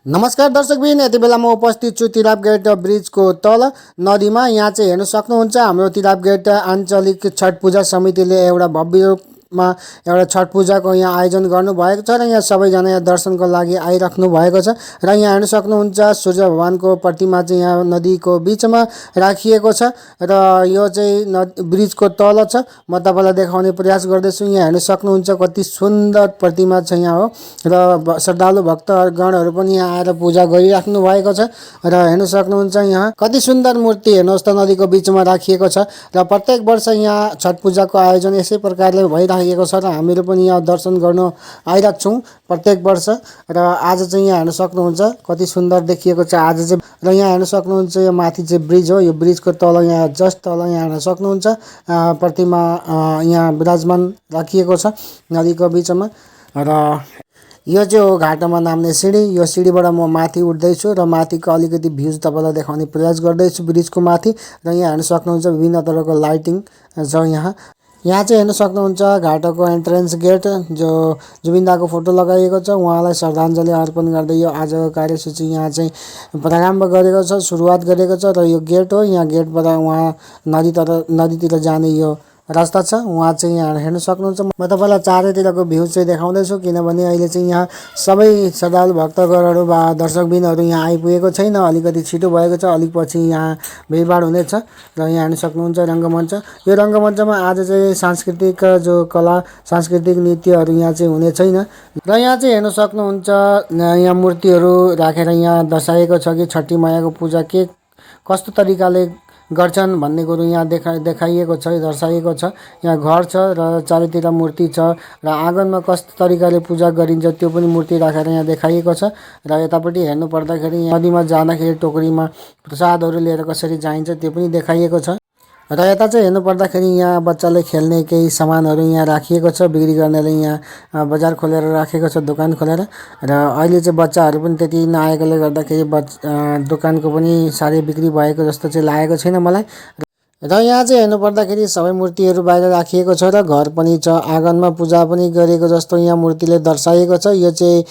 नमस्कार दर्शकबिन, यति बेला म उपस्थित छु तिराप गेट ब्रिजको तल नदीमा। यहाँ चाहिँ हेर्न सक्नुहुन्छ हाम्रो तिराप गेट आञ्चलिक छठ पूजा समितिले एउटा भव्य रूपमा एउटा छठ पूजाको यहाँ आयोजन गर्नुभएको छ र यहाँ सबैजना यहाँ दर्शनको लागि आइराख्नु भएको छ। र यहाँ हेर्न सक्नुहुन्छ सूर्य भगवानको प्रतिमा चाहिँ यहाँ नदीको बिचमा राखिएको छ र यो चाहिँ ब्रिजको तल छ। म तपाईँलाई देखाउने प्रयास गर्दैछु। यहाँ हेर्न सक्नुहुन्छ कति सुन्दर प्रतिमा छ यहाँ हो र श्रद्धालु भक्तगणहरू पनि यहाँ आएर पूजा गरिराख्नु भएको छ। र हेर्न सक्नुहुन्छ यहाँ कति सुन्दर मूर्ति हेर्नुहोस् त नदीको बिचमा राखिएको छ। र प्रत्येक वर्ष यहाँ छठ पूजाको आयोजन यसै प्रकारले भइराखेको छ र हामीहरू पनि यहाँ दर्शन गर्न आइराख्छौँ प्रत्येक वर्ष। र आज चाहिँ यहाँ हेर्न सक्नुहुन्छ कति सुन्दर देखिएको छ आज चाहिँ। र यहाँ हेर्न सक्नुहुन्छ यो माथि चाहिँ ब्रिज हो। यो ब्रिजको तल यहाँ जस्ट तल यहाँ हेर्न सक्नुहुन्छ प्रतिमा यहाँ विराजमान राखिएको छ नदीको बिचमा। र यो चाहिँ हो घाटामा नाम्ने सिँढी। यो सिँढीबाट म माथि उठ्दैछु र माथिको अलिकति भ्यूज तपाईँलाई देखाउने प्रयास गर्दैछु ब्रिजको माथि। र यहाँ हेर्न सक्नुहुन्छ विभिन्न तरहको लाइटिङ छ यहाँ। यहाँ चाहिँ हेर्न सक्नुहुन्छ घाटाको एन्ट्रेन्स गेट जो जुबिन्दाको फोटो लगाइएको छ। उहाँलाई श्रद्धाञ्जली अर्पण गर्दै यो आजको कार्यसूची यहाँ चाहिँ प्रारम्भ गरेको छ, सुरुवात गरेको छ। र यो गेट हो। यहाँ गेटबाट उहाँ नदीतिर जाने यो रास्ता छ। उहाँ चाहिँ यहाँ हेर्न सक्नुहुन्छ। म तपाईँलाई चारैतिरको भ्यू चाहिँ देखाउँदैछु किनभने अहिले चाहिँ यहाँ सबै श्रद्धालु भक्तगणहरू वा दर्शकबिनहरू यहाँ आइपुगेको छैन। अलिकति छिटो भएको छ, अलिक पछि यहाँ भिडभाड हुनेछ। र यहाँ हेर्न सक्नुहुन्छ रङ्गमञ्च। यो रङ्गमञ्चमा आज चाहिँ सांस्कृतिक जो कला सांस्कृतिक नृत्यहरू यहाँ चाहिँ हुने छैन। र यहाँ चाहिँ हेर्न सक्नुहुन्छ यहाँ मूर्तिहरू राखेर यहाँ दर्शाएको छ कि छठी मैयाको पूजा के कस्तो तरिकाले गर्छन् भन्ने कुरो यहाँ देखाइएको छ, दर्शाइएको छ। यहाँ घर छ र चारैतिर मूर्ति छ र आँगनमा कस्तो तरिकाले पूजा गरिन्छ त्यो पनि मूर्ति राखेर यहाँ देखाइएको छ। र यतापट्टि हेर्नु पर्दाखेरि नदीमा जाँदाखेरि टोकरीमा प्रसादहरू लिएर कसरी जाइन्छ त्यो पनि देखाइएको छ। र यता चाहिँ हेर्नु पर्दाखेरि यहाँ बच्चाले खेल्ने केही सामानहरू यहाँ राखिएको छ। बिक्री गर्नेले यहाँ बजार खोलेर राखेको छ, दोकान खोलेर। र अहिले चाहिँ बच्चाहरू पनि त्यति नआएकोले गर्दाखेरि दोकानको पनि साह्रै बिक्री भएको जस्तो चाहिँ लागेको छैन मलाई। र यहाँ चाहिँ हेर्नु पर्दाखेरि सबै मूर्तिहरू बाहिर राखिएको छ र घर पनि छ। आँगनमा पूजा पनि गरेको जस्तो यहाँ मूर्तिले दर्शाइएको छ। यो चाहिँ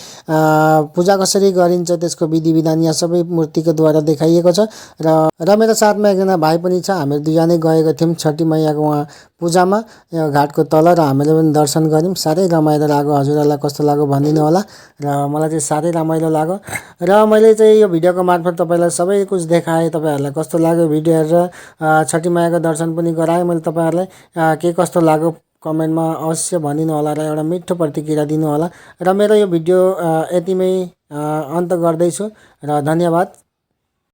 पूजा कसरी गरिन्छ त्यसको विधि विधान यहाँ सबै मूर्तिको द्वारा देखाइएको छ। र मेरो साथमा एकजना भाइ पनि छ। हामीहरू दुईजनै गएका थियौँ छठी मैयाको उहाँ पूजामा यो घाटको तल र हामीले पनि दर्शन गऱ्यौँ। साह्रै रमाइलो लाग्यो। हजुरहरूलाई कस्तो लाग्यो भनिदिनु होला। र मलाई चाहिँ साह्रै रमाइलो लाग्यो। र मैले चाहिँ यो भिडियोको मार्फत तपाईँलाई सबै कुछ देखाएँ। तपाईँहरूलाई कस्तो लाग्यो भिडियो हेरेर छठी मैयाको दर्शन पनि गराएँ मैले तपाईँहरूलाई। के कस्तो लाग्यो कमेन्टमा अवश्य भनिदिनु होला र एउटा मिठो प्रतिक्रिया दिनु होला। र मेरो यो भिडियो यतिमै अन्त गर्दैछु र धन्यवाद।